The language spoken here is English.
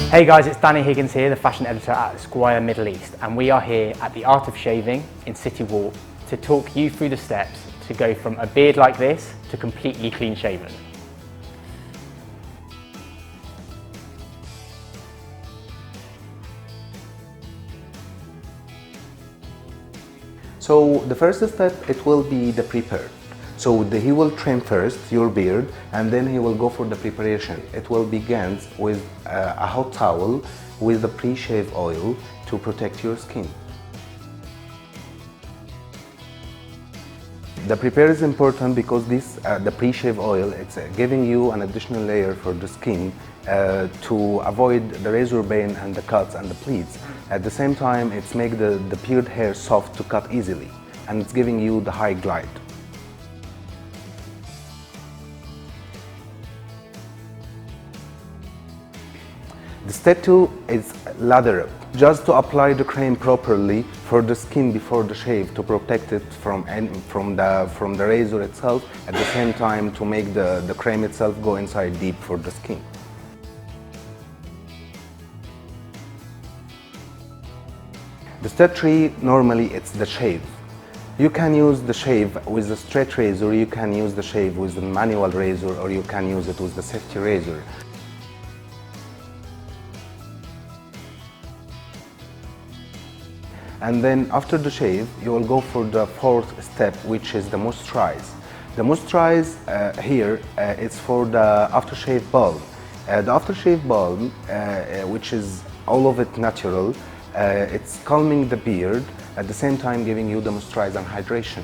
Hey guys, it's Danny Higgins here, the fashion editor at Esquire Middle East, and we are here at the Art of Shaving in CityWalk to talk you through the steps to go from a beard like this to completely clean shaven. So the first step, it will be the prepare. So he will trim first your beard, and then he will go for the preparation. It will begin with a hot towel with the pre-shave oil to protect your skin. The prepare is important because the pre-shave oil, it's giving you an additional layer for the skin to avoid the razor bane and the cuts and the pleats. At the same time, it's make the beard hair soft to cut easily, and it's giving you the high glide. The step 2 is lather up, just to apply the cream properly for the skin before the shave to protect it from the razor itself, at the same time to make the cream itself go inside deep for the skin. The step 3, normally it's the shave. You can use the shave with the straight razor, you can use the shave with the manual razor, or you can use it with the safety razor. And then after the shave, you will go for the 4th step, which is the moisturize. The moisturize here, it's for the aftershave balm. The aftershave balm, which is all of it natural, it's calming the beard, at the same time giving you the moisturize and hydration.